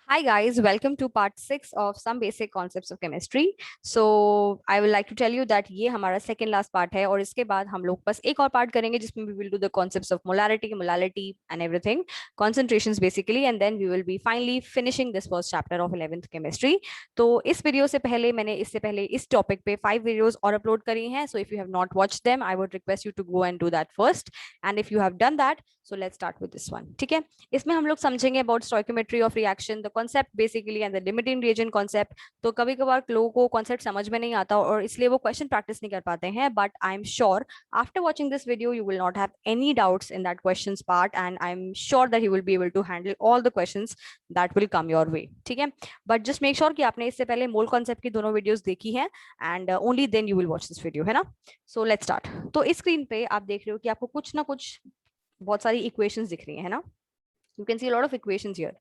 Hi guys, welcome to part 6 of some basic concepts of chemistry. So I would like to tell you that ये हमारा second last part है और इसके बाद हम लोग बस एक और part करेंगे जिसमें we will do the concepts of molality and everything, concentrations basically, and then we will be finally finishing this first chapter of 11th chemistry. तो इस वीडियो से पहले मैंने इससे पहले इस टॉपिक पे 5 वीडियोस और अपलोड करी हैं. So if you have not watched them, I would request you to go and do that first. And if you have done that, so let's start with this one. ठीक है, इसमें हम लोग समझेंगे about stoichiometry of reaction, the concept basically and the limiting reagent concept. तो कभी कभार लोगों को कॉन्सेप्ट समझ में नहीं आता और इसलिए वो क्वेश्चन प्रैक्टिस नहीं कर पाते हैं, but I am sure after watching this video you will not have any doubts in that question part and I am sure that you will be able to handle all the question that will come your way. ठीक है, but just make sure कि आपने इससे पहले mole concept की दोनों videos देखी हैं and only then you will watch this video, है ना. So let's start. तो इस स्क्रीन पे आप देख रहे हो कि आपको कुछ ना कुछ बहुत सारी इक्वेशंस दिख रही हैं, है ना. You can see a lot of equations here,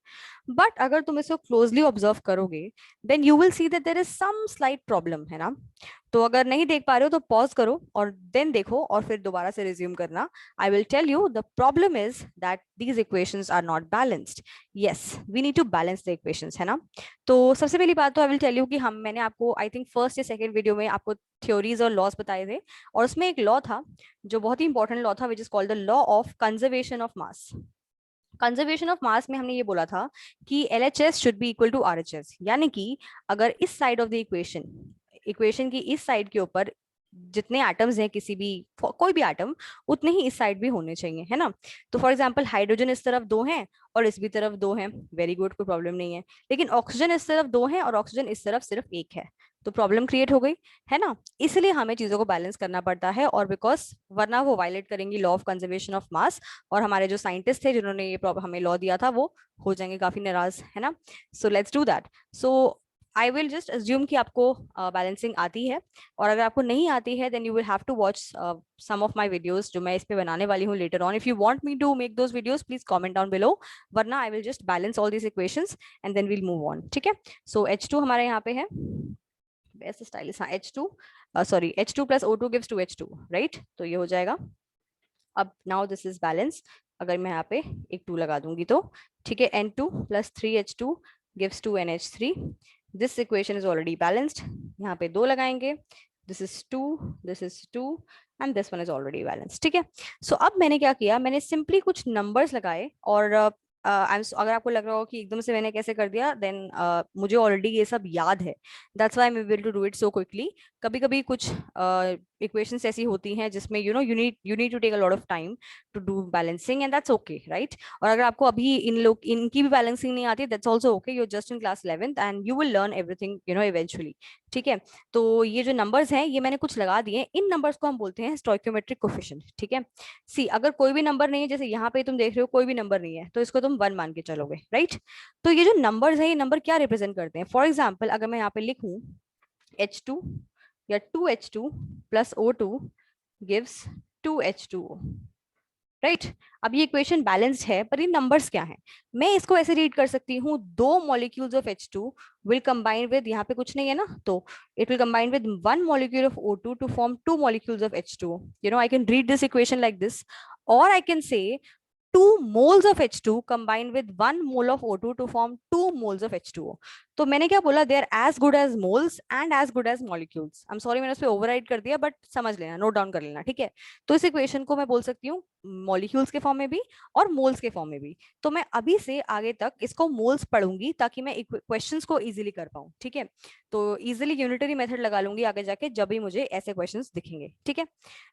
but अगर तुम इसको closely observe करोगे then you will see that there is some slight problem, है ना. तो अगर नहीं देख पा रहे हो तो pause करो और then देखो और फिर दोबारा से resume करना. I will tell you the problem is that these equations are not balanced. Yes, we need to balance the equations, है ना. तो सबसे पहली बात तो I will tell you कि मैंने आपको I think first या second video में आपको theories और laws बताए थे और उसमें एक law था जो बहुत ही important law था which is called the law of conservation of mass. Conservation of mass में हमने ये बोला था कि LHS should be equal to RHS, यानी कि अगर इस साइड ऑफ द इक्वेशन की इस साइड के ऊपर जितने एटम्स हैं किसी भी कोई भी एटम उतने ही इस साइड भी होने चाहिए, है ना. तो फॉर एग्जांपल हाइड्रोजन इस तरफ 2 हैं और इस भी तरफ 2 हैं, वेरी गुड, कोई प्रॉब्लम नहीं है. लेकिन ऑक्सीजन इस तरफ 2 हैं और ऑक्सीजन इस तरफ सिर्फ 1 है, तो प्रॉब्लम क्रिएट हो गई, है ना. इसलिए हमें चीजों को बैलेंस करना पड़ता है और बिकॉज वरना वो वायलेट करेंगी लॉ ऑफ कंजर्वेशन ऑफ मास और हमारे जो साइंटिस्ट थे जिन्होंने ये हमें लॉ दिया था वो हो जाएंगे काफी नाराज, है ना. So let's do that. So I will just assume कि आपको बैलेंसिंग आती है और अगर आपको नहीं आती है then you will have to watch some of my videos जो मैं इस पे बनाने वाली हूँ later on. If you want me to make those videos please comment down below, वरना I will just balance all these equations and then will move on. ठीक है, सो H2 हमारे यहाँ पे है, वैसे स्टाइलिश, हाँ H2 sorry H2 plus O2 gives 2H2, right. तो ये हो जाएगा. अब नाउ दिस इज बैलेंस. अगर मैं यहाँ पे एक 2 लगा दूंगी तो ठीक है, N2 plus 3H2 gives 2NH3. This equation is already balanced. यहाँ पे 2 लगाएंगे, this is 2, this is 2 and this one is already balanced. ठीक है, सो अब मैंने क्या किया, मैंने सिंपली कुछ नंबर्स लगाए और अगर आपको लग रहा हो कि एकदम से मैंने कैसे कर दिया देन मुझे ऑलरेडी ये सब याद है, that's why I am able to do it so quickly. कभी कभी कुछ इक्वेशंस ऐसी होती हैं जिसमें you need to take a lot of time to do balancing and that's okay, right. और अगर आपको अभी इनकी भी बैलेंसिंग नहीं आती that's also okay, you just in class 11th and you will learn everything eventually. ठीक है, तो ये जो नंबर्स हैं ये मैंने कुछ लगा दिए, इन नंबर्स को हम बोलते हैं स्टोइकियोमेट्रिक कोफिशिएंट. ठीक है, सी अगर कोई भी नंबर नहीं है, जैसे यहाँ पे तुम देख रहे हो कोई भी नंबर नहीं है, तो इसको तुम 1 मान के चलोगे, राइट. तो ये जो नंबर्स हैं ये नंबर क्या रिप्रेजेंट करते हैं. फॉर एग्जाम्पल अगर मैं यहाँ पे लिखूं H2 या 2H2 plus O2 gives 2H2O, right. अब ये इक्वेशन बैलेंस्ड है पर ये नंबर्स क्या हैं. मैं इसको ऐसे रीड कर सकती हूँ, 2 molecules of H2 will combine with, यहाँ पे कुछ नहीं है ना, तो it will combine with 1 molecule of O2 to form 2 molecules of H2. I can read this equation like this, और I can say 2 moles of H2 combine with 1 mole of O2 to form 2 moles of H2O. तो मैंने क्या बोला, they are as good as moles and as good as molecules. I'm sorry मैंने उस पे override कर दिया, बट समझ लेना, नोट डाउन कर लेना, ठीक है. तो इस इक्वेशन को मैं बोल सकती हूँ मॉलिक्यूल्स के फॉर्म में भी और मोल्स के फॉर्म में भी. तो मैं अभी से आगे तक इसको मोल्स पढ़ूंगी ताकि मैं क्वेश्चंस को इजीली कर पाऊँ. ठीक है, तो इजीली यूनिटरी मेथड लगा लूंगी आगे जाके जब भी मुझे ऐसे क्वेश्चंस दिखेंगे. ठीक है,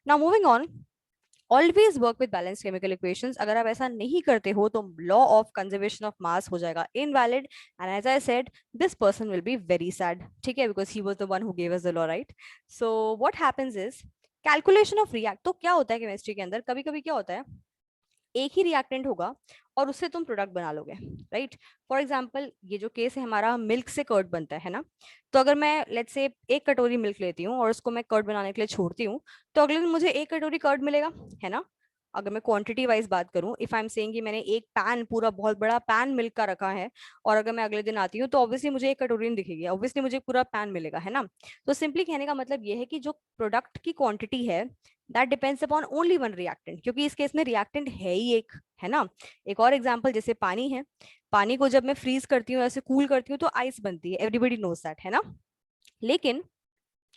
now moving on. Always work with balance chemical equations. अगर आप ऐसा नहीं करते हो तो law of conservation of mass हो जाएगा invalid and as I said this person will be very sad. ठीक है, because he was the one who gave us the law, right. So what happens is calculation of react. तो क्या होता है chemistry के अंदर, कभी कभी क्या होता है एक ही रिएक्टेंट होगा और उससे तुम प्रोडक्ट बना लोगे, राइट. फॉर एग्जाम्पल ये जो केस है हमारा, मिल्क से कर्ड बनता है ना. तो अगर मैं लेट्स से 1 कटोरी मिल्क लेती हूँ और उसको मैं कर्ड बनाने के लिए छोड़ती हूँ तो अगले दिन मुझे 1 कटोरी कर्ड मिलेगा, है ना. अगर मैं क्वांटिटी वाइज बात करूं, इफ आई एम सेइंग कि मैंने एक पैन, पूरा बहुत बड़ा पैन मिल्क का रखा है, और अगर मैं अगले दिन आती हूँ तो ऑब्वियसली मुझे एक कटोरी नहीं दिखेगी, ऑब्वियसली मुझे पूरा पैन मिलेगा, है ना। तो सिंपली कहने का मतलब ये है कि जो प्रोडक्ट की क्वांटिटी है that depends upon only one reactant, क्योंकि इस केस में रिएक्टेंट है ही एक, है ना। एक और एग्जांपल, जैसे पानी है, पानी को जब मैं फ्रीज करती हूँ, ऐसे कूल करती हूँ तो आइस बनती है, एवरीबडी नोज दैट, है ना। लेकिन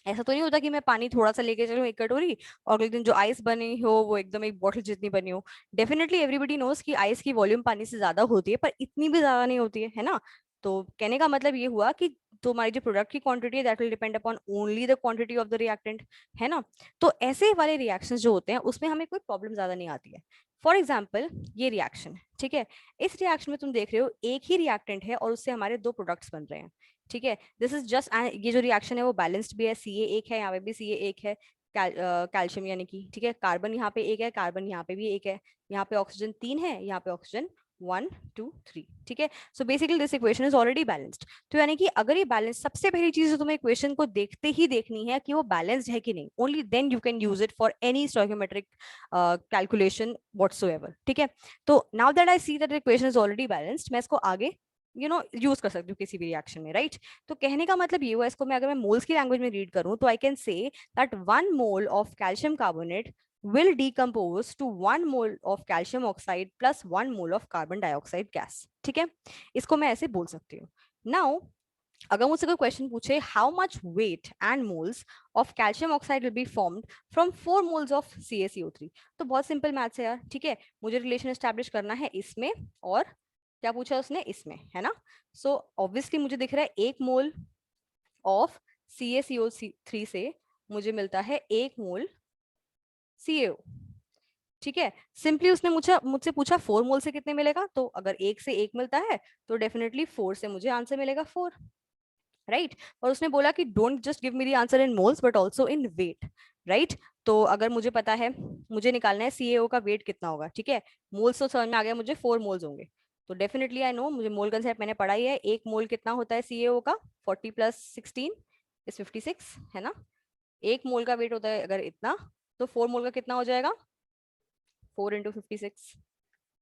ऐसा तो नहीं होता कि मैं पानी थोड़ा सा लेके चलूं एक कटोरी और अगले दिन जो आइस बनी हो वो एकदम एक बॉटल जितनी बनी हो। डेफिनेटली एवरीबडी नोज कि आइस की वॉल्यूम पानी से ज्यादा होती है, पर इतनी भी ज्यादा नहीं होती है ना। तो कहने का मतलब ये हुआ कि तुम्हारी जो प्रोडक्ट की क्वांटिटी है that will depend upon only the quantity of the reactant, है ना। तो ऐसे वाले रिएक्शंस जो होते हैं उसमें हमें कोई प्रॉब्लम ज्यादा नहीं आती है। फॉर एग्जाम्पल ये रिएक्शन, ठीक है, इस रिएक्शन में तुम देख रहे हो एक ही रिएक्टेंट है और उससे हमारे दो प्रोडक्ट्स बन रहे हैं, ठीक है। दिस इज जस्ट, ये जो रिएक्शन है वो बैलेंस्ड भी है, सी ए एक है, यहाँ पे भी सी ए एक है, कैल्शियम यानी कि, ठीक है, कार्बन यहाँ पे एक है, कार्बन यहाँ पे भी एक है, यहाँ पे ऑक्सीजन 3 है, यहाँ पे ऑक्सीजन 1 2 3, ठीक है। So basically this equation is already balanced. तो यानी कि अगर ये बैलेंस, सबसे पहली चीज जो तुम्हें इक्वेशन को देखते ही देखनी है कि वो बैलेंस्ड है कि नहीं, only then you can use it for any stoichiometric calculation whatsoever, ठीक है। तो now that I see that equation is already balanced, मैं इसको आगे यूज कर सकती हूँ किसी भी रिएक्शन में, राइट। तो कहने का मतलब ये हुआ, इसको मैं अगर मैं मोल्स की लैंग्वेज में रीड करूं तो I can say that 1 mole of calcium carbonate will decompose to 1 mole of calcium oxide plus 1 mole of carbon dioxide gas, ठीक है। इसको मैं ऐसे बोल सकती हूँ। नाउ अगर मुझसे कोई क्वेश्चन पूछे how much weight and moles of calcium oxide will be formed from 4 moles of CaCO3, तो बहुत सिंपल मैथ्स है यार, ठीक है। मुझे रिलेशन एस्टैब्लिश करना है इसमें, और क्या पूछा उसने, इसमें, है ना। सो ऑब्वियसली मुझे दिख रहा है 1 मोल ऑफ CaCO3 से मुझे मिलता है 1 मोल CaO, ठीक है। सिंपली उसने मुझसे पूछा 4 मोल से कितने मिलेगा, तो अगर 1 से 1 मिलता है तो डेफिनेटली 4 से मुझे आंसर मिलेगा 4, राइट। और उसने बोला कि don't just give me the answer in moles but also in weight, right. तो अगर मुझे पता है, मुझे निकालना है CaO का वेट कितना होगा, ठीक है। मोल्स तो समझ में आ गया मुझे, 4 मोल्स होंगे, तो डेफिनेटली आई नो, मुझे मोल कंसेप्ट मैंने पढ़ा ही है। 1 मोल कितना होता है CaO का, 40 + 16 इज 56, है ना। 1 मोल का वेट होता है अगर इतना, तो 4 मोल का कितना हो जाएगा, 4 × 56,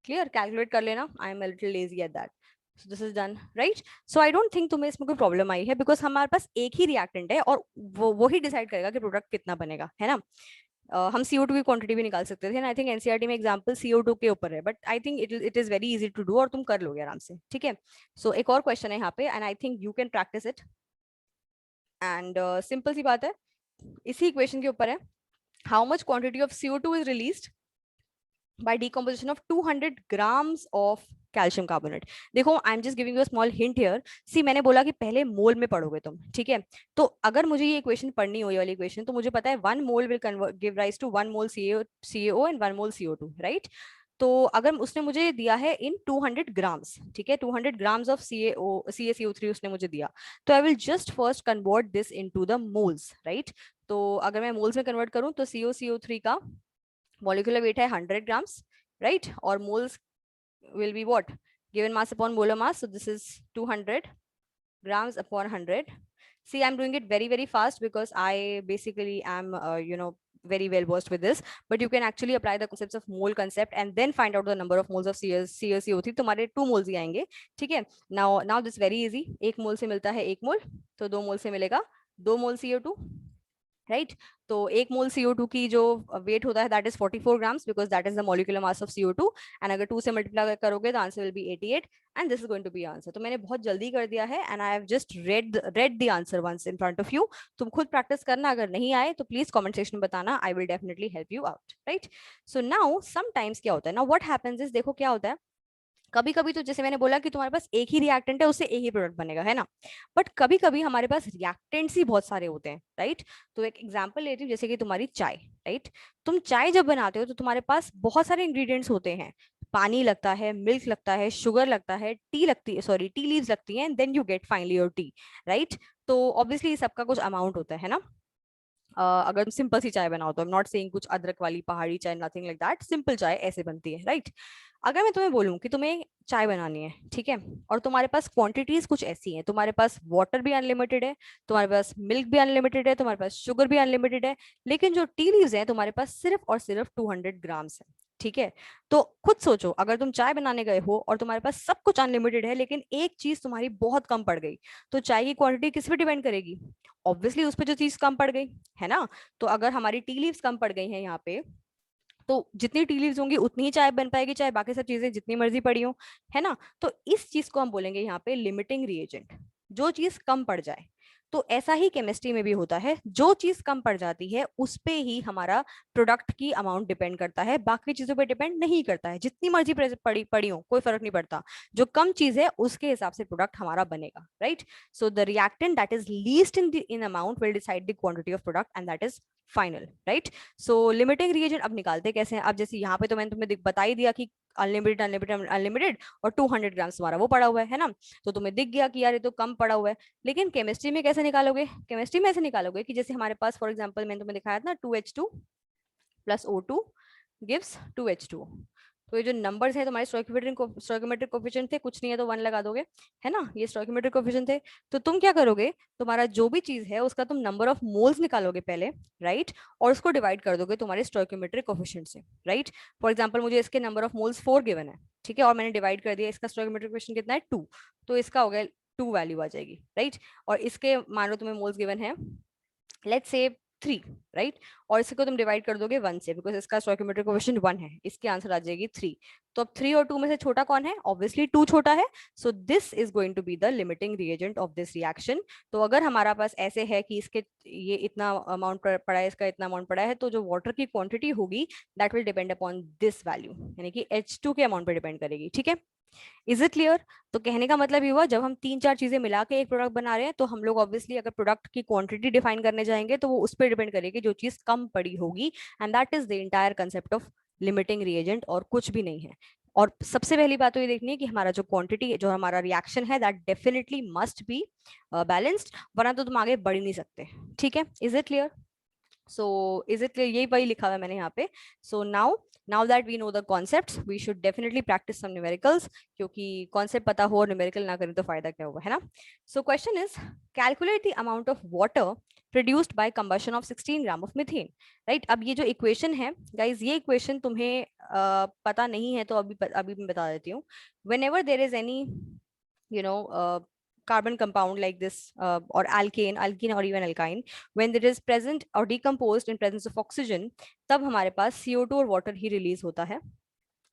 क्लियर, कैलकुलेट कर लेना, I am a little lazy at that. So this is done, right? So I don't think तुम्हें इसमें कोई प्रॉब्लम आई है, बिकॉज हमारे पास एक ही रिएक्टेंट है और वो ही डिसाइड करेगा कि प्रोडक्ट कितना बनेगा, है ना। हम CO2 की क्वांटिटी भी निकाल सकते थे, आई थिंक एनसीईआरटी में एग्जांपल CO2 के ऊपर है, but I think it is very easy to do और तुम कर लोगे आराम से, ठीक है। सो एक और क्वेश्चन है यहाँ पे and I think you can practise it, and simple सी बात है, इसी इक्वेशन के ऊपर है, how much quantity of CO2 is released by decomposition of 200 grams of calcium carbonate. देखो I am just giving you a small hint here, see मैंने बोला कि पहले मोल में पढ़ोगे तुम, ठीक है। तो अगर मुझे ये इक्वेशन पढ़नी हो, ये वाली इक्वेशन, तो मुझे पता है 1 mole will give rise to 1 mole CaO and 1 mole CO2, right. तो अगर उसने मुझे दिया है इन 200 ग्राम्स, ठीक है, 200 ग्राम्स ऑफ CaCO3 उसने मुझे दिया, तो आई will just first convert this into the moles, right. तो अगर मैं मोल्स में कन्वर्ट करूं तो CaCO3 का molecular weight है 100 grams, right? और moles will be what? Given mass upon molar mass. So this is 200 grams upon 100. See, I'm doing it very, very fast because I basically am, very well versed with this. But you can actually apply the concepts of mole concept and then find out the number of moles of CaCO3. तुम्हारे 2 moles ही आएंगे, ठीक है। Now this very easy. 1 मोल से मिलता है 1 मोल, तो 2 मोल से मिलेगा 2 मोल CO2, राइट। तो 1 मोल CO2 की जो वेट होता है that is 44 grams because that is the molecular mass of CO2, and अगर 2 से मल्टीप्लाई करोगे the answer will be 88 and this is going to be answer. तो मैंने बहुत जल्दी कर दिया है and I have just read the answer once in front of you. तुम खुद प्रैक्टिस करना, अगर नहीं आए तो प्लीज कमेंट सेक्शन में बताना, I will definitely help you out, right. So now sometimes क्या होता है, नाउ व्हाट हैपेंस इज, देखो क्या होता है, कभी कभी तो जैसे मैंने बोला कि तुम्हारे पास एक ही रिएक्टेंट है, उससे एक ही प्रोडक्ट बनेगा, है ना। बट कभी कभी हमारे पास रिएक्टेंट्स ही बहुत सारे होते हैं, राइट। तो एक एग्जांपल लेती हूँ, जैसे कि तुम्हारी चाय, राइट। तुम चाय जब बनाते हो तो तुम्हारे पास बहुत सारे इंग्रेडिएंट्स होते हैं, पानी लगता है, मिल्क लगता है, शुगर लगता है, टी लगती है, सॉरी टी लीव्स लगती हैं, then you get finally your tea, right. तो ऑब्वियसली सबका कुछ अमाउंट होता है ना। अगर तुम सिंपल सी चाय बनाओ तो, आई एम नॉट सेइंग कुछ अदरक वाली पहाड़ी चाय, नथिंग लाइक दैट, सिंपल चाय ऐसे बनती है, राइट। अगर मैं तुम्हें बोलूं कि तुम्हें चाय बनानी है, ठीक है, और तुम्हारे पास क्वांटिटीज कुछ ऐसी हैं, तुम्हारे पास वाटर भी अनलिमिटेड है, तुम्हारे पास मिल्क भी अनलिमिटेड है, तुम्हारे पास शुगर भी अनलिमिटेड है, लेकिन जो टी लीव्स हैं तुम्हारे पास सिर्फ और सिर्फ 200 ग्राम्स है, ठीक है, तो खुद सोचो, अगर तुम चाय बनाने गए हो और तुम्हारे पास सब कुछ अनलिमिटेड है लेकिन एक चीज तुम्हारी बहुत कम पड़ गई, तो चाय की क्वांटिटी किस पे डिपेंड करेगी? ऑब्वियसली उस पर जो चीज कम पड़ गई, है ना। तो अगर हमारी टी लीव्स कम पड़ गई हैं यहाँ पे, तो जितनी टी लीव्स होंगी उतनी ही चाय बन पाएगी, चाहे बाकी सब चीजें जितनी मर्जी पड़ी हो, है ना। तो इस चीज को हम बोलेंगे यहाँ पे लिमिटिंग रिएजेंट, जो चीज कम पड़ जाए। तो ऐसा ही केमिस्ट्री में भी होता है, जो चीज कम पड़ जाती है उस पे ही हमारा प्रोडक्ट की अमाउंट डिपेंड करता है, बाकी चीजों पे डिपेंड नहीं करता है। जितनी मर्जी पड़ी पड़ी हो कोई फर्क नहीं पड़ता, जो कम चीज है उसके हिसाब से प्रोडक्ट हमारा बनेगा, right. So the reactant that is least in amount will decide the quantity of product and that is final, right. So limiting reagent अब निकालते कैसे हैं? अब जैसे यहाँ पे तो मैंने तुम्हें बता ही दिया कि अनलिमिटेड अनलिमिटेड अनलिमिटेड और 200 ग्राम्स तुम्हारा वो पड़ा हुआ है ना, तो तुम्हें दिख गया कि यार ये तो कम पड़ा हुआ है। लेकिन केमिस्ट्री में कैसे निकालोगे? केमिस्ट्री में ऐसे निकालोगे कि जैसे हमारे पास फॉर एग्जांपल मैंने तुम्हें दिखाया था ना, 2H2 plus O2 gives 2H2। तो ये जो नंबर्स है तुम्हारे स्टोइकियोमेट्रिक कोफिशिएंट थे, कुछ नहीं है तो 1 लगा दोगे, है ना। ये स्टोइकियोमेट्रिक कोफिशिएंट थे। तो तुम क्या करोगे, तुम्हारा जो भी चीज है उसका तुम नंबर ऑफ मोल्स निकालोगे पहले, राइट, और उसको डिवाइड कर दोगे तुम्हारे स्टोइकियोमेट्रिक कोफिशिएंट से, राइट। फॉर एग्जांपल मुझे इसके नंबर ऑफ मोल्स 4 गिवन है, ठीक है, और मैंने डिवाइड कर दिया, इसका स्टोइकियोमेट्रिक कोफिशिएंट कितना है 2, तो इसका हो गया 2 वैल्यू आ जाएगी, राइट। और इसके मान लो तुम्हें मोल्स गिवन है लेट्स से 3, राइट, और इसको तुम डिवाइड कर दोगे 1 से, बिकॉज इसका स्टोइकियोमेट्रिक कोएफिशिएंट 1 है, इसकी आंसर आ जाएगी 3। तो अब 3 और 2 में से छोटा कौन है? ऑब्वियसली 2 छोटा है। So this is going to be the limiting reagent of this reaction. तो अगर हमारा पास ऐसे है कि इसके ये इतना अमाउंट पड़ा है, इसका इतना अमाउंट पड़ा है, तो जो वाटर की क्वांटिटी होगी that will depend upon this value, यानी कि H2 के अमाउंट पर डिपेंड करेगी, ठीक है। Is it clear? तो कहने का मतलब ये हुआ, जब हम 3-4 चीजें मिला के एक प्रोडक्ट बना रहे हैं तो हम लोग ऑब्वियसली अगर प्रोडक्ट की क्वांटिटी डिफाइन करने जाएंगे तो वो उस पर डिपेंड करेगी जो चीज कम पड़ी होगी, and that is the entire concept of limiting reagent, और कुछ भी नहीं है। और सबसे पहली बात तो ये देखनी है कि हमारा जो क्वांटिटी, जो हमारा रिएक्शन है, that definitely must be balanced, वरना तो तुम आगे बढ़ ही नहीं सकते, ठीक है। Is it clear? So is it clear? यही वही लिखा हुआ है मैंने यहाँ पे। So now that we know the concepts, we should definitely practice some numericals, क्योंकि कॉन्सेप्ट पता हो और न्यूमेरिकल ना करें तो फायदा क्या होगा, है ना। So question is, calculate the amount of water produced by combustion of 16 gram of methane, right. अब ये जो इक्वेशन है गाइज, ये इक्वेशन तुम्हें पता नहीं है तो अभी मैं बता देती हूँ। whenever there is any you know carbon compound like this, or alkene or even alkyne, when it is present or decomposed in presence of oxygen, तब हमारे पास CO2 और वाटर ही रिलीज होता है,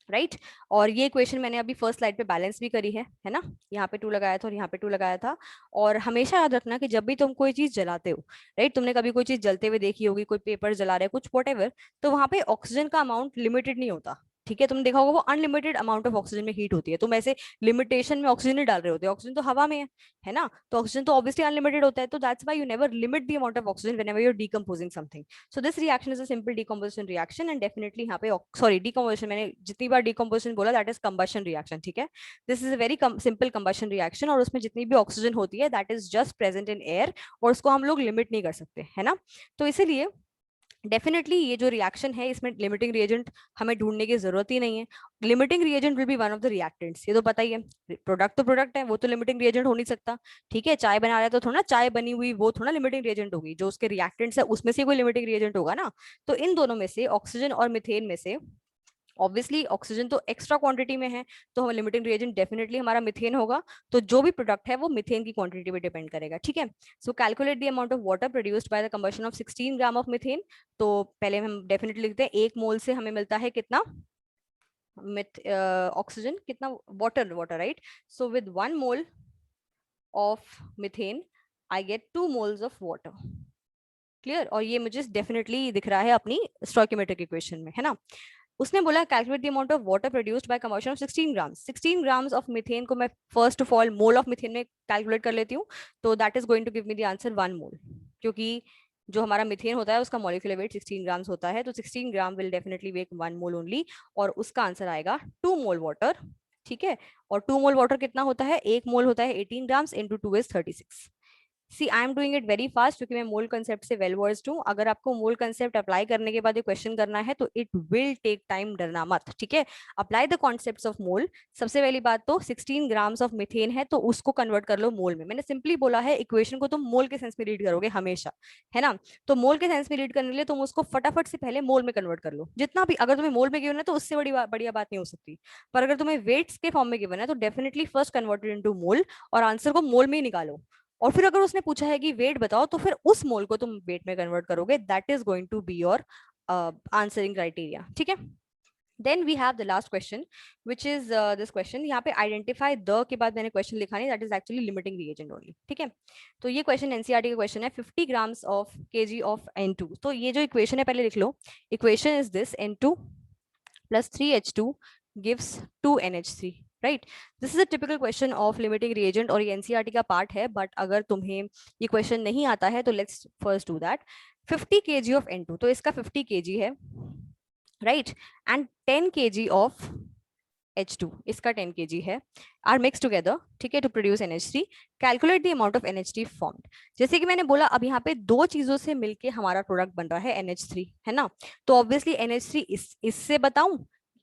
राइट और ये इक्वेशन मैंने अभी फर्स्ट स्लाइड पे बैलेंस भी करी है ना। यहाँ पे 2 लगाया था और यहाँ पे 2 लगाया था। और हमेशा याद रखना कि जब भी तुम कोई चीज जलाते हो, राइट, तुमने कभी कोई चीज जलते हुए देखी होगी, कोई पेपर जला रहे कुछ वॉट, तो वहां पे ऑक्सीजन का अमाउंट लिमिटेड नहीं होता, ठीक है। तुमने देखा होगा वो अनलिमिटेड अमाउंट ऑफ ऑक्सीजन में हीट होती है, तुम ऐसे लिमिटेशन में ऑक्सीजन नहीं डाल रहे होते, ऑक्सीजन तो हवा में है ना, तो ऑक्सीजन तो ऑब्वियसली अनलिमिटेड होता है, तो that's why you never limit the amount of oxygen whenever you are decomposing something. So this reaction is a simple decomposition reaction, and definitely यहाँ पे sorry decomposition, मैंने जितनी बार decomposition बोला that is combustion reaction, ठीक है। This is a very simple combustion reaction, और उसमें जितनी भी ऑक्सीजन होती है that is just present in air, और उसको हम लोग लिमिट नहीं कर सकते, है ना। तो इसीलिए डेफिनेटली ये जो रिएक्शन है इसमें लिमिटिंग रिएजेंट हमें ढूंढने की जरूरत ही नहीं है। Limiting reagent will be one of the reactants, ये तो पता ही है। प्रोडक्ट तो प्रोडक्ट है, वो तो लिमिटिंग रिएजेंट हो नहीं सकता, ठीक है। चाय बना रहा है तो थोड़ा चाय बनी हुई वो थोड़ा लिमिटिंग रिएजेंट होगी, जो उसके रिएक्टेंट्स है उसमें से कोई लिमिटिंग रिएजेंट होगा ना। तो इन दोनों में से, ऑक्सीजन और मिथेन में से, ऑब्वियसली ऑक्सीजन तो एक्स्ट्रा क्वांटिटी में है, तो हम लिमिटिंग रिएजेंट डेफिनेटली हमारा मिथेन होगा। तो जो भी प्रोडक्ट है वो मिथेन की क्वांटिटी पे डिपेंड करेगा, ठीक है। सो calculate the amount of water produced by the combustion of 16 gram of methane. तो पहले हम डेफिनेटली लिखते हैं, 1 मोल से हमें मिलता है कितना ऑक्सीजन, कितना water, right. So with 1 mole of methane I get 2 moles of water, clear. और ये मुझे डेफिनेटली दिख रहा है अपनी स्टोइकियोमेट्रिक इक्वेशन में, है ना। उसने बोला calculate the amount of water produced by combustion of 16 grams. 16 grams of methane को मैं first of all mole of methane में कैलकुलेट कर लेती हूँ, तो that is going to give me the answer 1 mole, क्योंकि जो हमारा मीथेन होता है उसका मॉलिक्यूलर वेट 16 ग्राम्स होता है, तो 16 gram will definitely wake 1 mole only, और उसका आंसर आएगा 2 मोल वाटर, ठीक है। और 2 मोल वाटर कितना होता है? 1 मोल होता है 18 grams, into 2 is 36। See I am doing it very fast क्योंकि मैं मोल कंसेप्ट से वेल वर्स्ड हूँ। अगर आपको मोल कंसेप्ट अप्लाई करने के बाद ये क्वेश्चन करना है तो इट विल टेक टाइम, डरना मत, ठीक है। Apply the concepts of mole. सबसे पहली बात तो 16 ग्राम्स ऑफ मीथेन है तो उसको कन्वर्ट कर लो मोल में। मैंने सिंपली बोला है इक्वेशन को तुम मोल के सेंस में रीड करोगे हमेशा, है ना। तो मोल के सेंस में रीड करने के लिए तुम उसको फटाफट से पहले मोल में कन्वर्ट कर लो। जितना भी अगर तुम्हें मोल में गिवन है तो उससे बढ़िया बात नहीं हो सकती। पर अगर तुम्हें वेट्स के फॉर्म में गिवन है तो डेफिनेटली फर्स्ट कन्वर्टेड इनटू मोल और आंसर को मोल में ही निकालो। और फिर अगर उसने पूछा है कि वेट बताओ तो फिर उस मोल को तुम वेट में कन्वर्ट करोगे। That is going to be your answering criteria, ठीक है। Then we have the last question which is this question. यहाँ पे आइडेंटिफाई द के बाद मैंने क्वेश्चन लिखा नहीं, that is actually limiting reagent only, ठीक है। तो ये क्वेश्चन एनसीईआरटी का क्वेश्चन है, 50 grams of KG of N2। तो ये जो इक्वेशन है पहले लिख लो। Equation is this, N2 plus 3H2 gives 2NH3, right. This is a typical question of limiting reagent और ये एनसीईआरटी का पार्ट है। बट अगर तुम्हें ये क्वेश्चन नहीं आता है तो let's first do that. 50 kg of N2, तो इसका 50 kg है, right, and 10 kg of H2, इसका 10 kg है, आर मिक्स टुगेदर, ठीक है, to produce NH3। Calculate the amount of NH3 formed. जैसे कि मैंने बोला अब यहाँ पे दो चीजों से मिलके हमारा प्रोडक्ट बन रहा है NH3, है ना। तो ऑब्वियसली NH3 इससे बताऊं,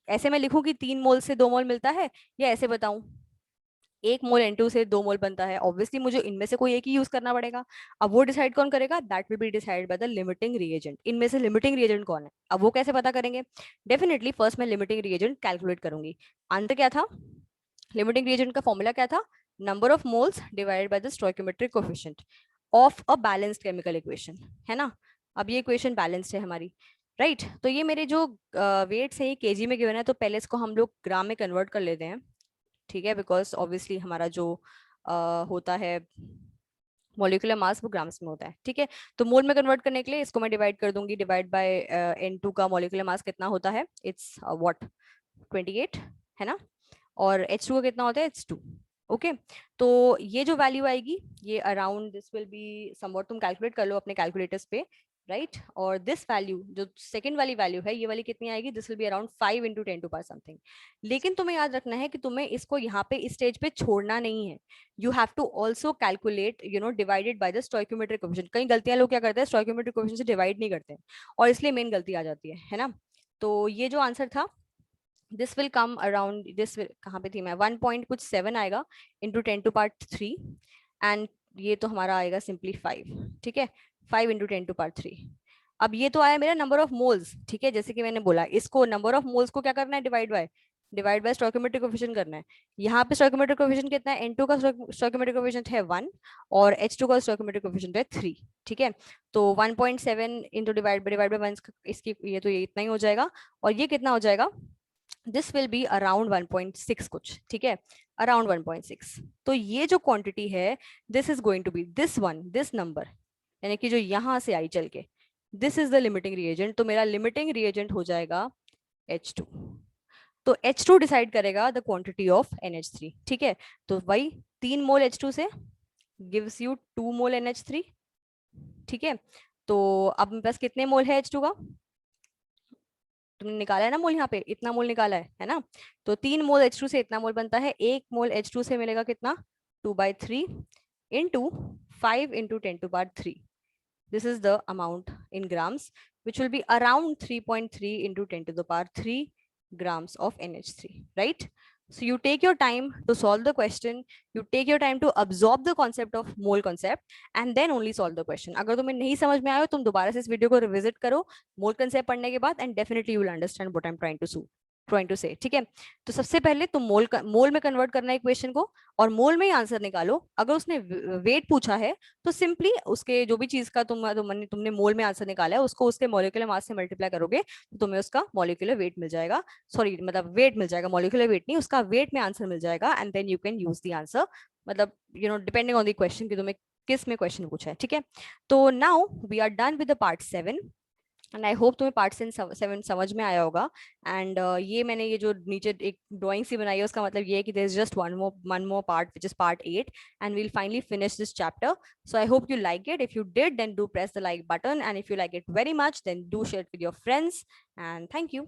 ऐसे मैं लिखूं कि 3 मोल से 2 मोल मिलता है, या ऐसे बताऊं 1 मोल N2 से 2 मोल बनता है। ऑब्वियसली मुझे इनमें से कोई एक ही यूज करना पड़ेगा। अब वो डिसाइड कौन करेगा, that will be decided by the limiting reagent. इनमें से लिमिटिंग रिएजेंट कौन है, अब वो कैसे पता करेंगे। डेफिनेटली फर्स्ट मैं लिमिटिंग रिएजेंट कैलकुलेट करूंगी। आंसर क्या था, लिमिटिंग रिएजेंट का फॉर्मूला क्या था, number of moles divided by the stoichiometric coefficient of a balanced chemical equation, है ना। अब ये इक्वेशन बैलेंस्ड है हमारी, राइट। तो ये मेरे जो वेट्स है ये केजी में गिवन है, तो पहले इसको हम लोग ग्राम में कन्वर्ट कर लेते हैं, ठीक है। बिकॉज ऑब्वियसली हमारा जो होता है मॉलिक्यूलर मास वो ग्राम्स में होता है, ठीक है। तो मोल में कन्वर्ट करने के लिए इसको मैं डिवाइड कर दूंगी, डिवाइड बाय N2 का मॉलिक्यूलर मास कितना होता है, इट्स व्हाट 28, है ना। और H2 का कितना होता है, इट्स 2, ओके। तो ये जो वैल्यू आएगी ये around this will be somewhat, तुम कैलकुलेट कर लो अपने कैलकुलेटर्स पे, राइट। और दिस वैल्यू जो सेकंड वाली वैल्यू है ये वाली कितनी आएगी, this will be around 5 × 10⁻⁷ something. लेकिन तुम्हें याद रखना है कि तुम्हें इसको यहाँ पे इस स्टेज पे छोड़ना नहीं है। You have to also calculate divided by the stoichiometric coefficient. कई गलतियां लोग क्या करते हैं, स्टोइकियोमेट्रिक कोएफिशिएंट से डिवाइड नहीं करते और इसलिए मेन गलती आ जाती है ना। तो ये जो आंसर था this will come around, this कहाँ पे थी मैं, 1 पॉइंट कुछ 7 आएगा × 10⁻3 एंड ये तो हमारा आएगा सिंपली 5, ठीक है, 5 × 10⁻3। अब ये तो आया मेरा नंबर ऑफ मोल्स, ठीक है। जैसे कि मैंने बोला इसको नंबर ऑफ मोल्स को क्या करना है, डिवाइड बाय स्टोइकियोमेट्रिक कोएफिशिएंट करना है। यहाँ पे स्टोइकियोमेट्रिक कोएफिशिएंट कितना है, N2 का स्टोइकियोमेट्रिक कोएफिशिएंट है 1 और H2 का स्टोइकियोमेट्रिक कोएफिशिएंट है 3, ठीक है। तो 1.7 इंटू डिवाइड बाय 1, इसकी ये तो ये इतना ही हो जाएगा। और ये कितना हो जाएगा, दिस विल बी अराउंड 1.6 कुछ, ठीक है, अराउंड 1.6। तो ये जो क्वांटिटी है this is going to be this one, this number, यानी कि जो यहां से आई चल के, this is the limiting reagent. तो मेरा लिमिटिंग रिएजेंट हो जाएगा H2। तो H2 डिसाइड करेगा द क्वांटिटी ऑफ NH3, ठीक है। तो वही 3 मोल H2 से गिव्स यू 2 मोल NH3, ठीक है। तो अब मेरे पास कितने मोल है H2 का, तुमने निकाला है ना मोल, यहाँ पे इतना मोल निकाला है ना। तो 3 मोल H2 से इतना मोल बनता है, 1 मोल H2 से मिलेगा कितना, 2/3 into 5 × 10⁻3। This is the amount in grams, which will be around 3.3 × 10⁻3 grams of NH3, right? So you take your time to solve the question, you take your time to absorb the concept of mole concept and then only solve the question. अगर तुम्हें नहीं समझ में आया तुम दोबारा से इस वीडियो को रिविजिट करो मोल कंसेप्ट पढ़ने के बाद and definitely you will understand what I'm trying to say, ठीक है। तो सबसे पहले तुम मोल में कन्वर्ट करना है इक्वेशन को और मोल में ही आंसर निकालो। अगर उसने वेट पूछा है तो सिंपली उसके जो भी चीज का तुमने मोल में आंसर निकाला है उसको उसके मॉलिक्यूलर मास से मल्टीप्लाई करोगे तो तुम्हें उसका मॉलिक्यूलर वेट मिल जाएगा, सॉरी मतलब वेट मिल जाएगा, मॉलिक्यूलर वेट नहीं, उसका वेट में आंसर मिल जाएगा and then you can use the answer, मतलब डिपेंडिंग ऑन द क्वेश्चन कि तुम्हें किस में क्वेश्चन पूछा है, ठीक है। तो now we are done with the part 7 and I hope तुम्हें पार्ट 7 समझ में आया होगा। एंड ये मैंने ये जो नीचे एक ड्राइंग सी बनाई है उसका मतलब ये है कि there is just one more part which is part 8 and we'll finally finish this chapter. So I hope you like it. If you did, then do press the like button, and if you like it very much then do share it with your friends, and thank you.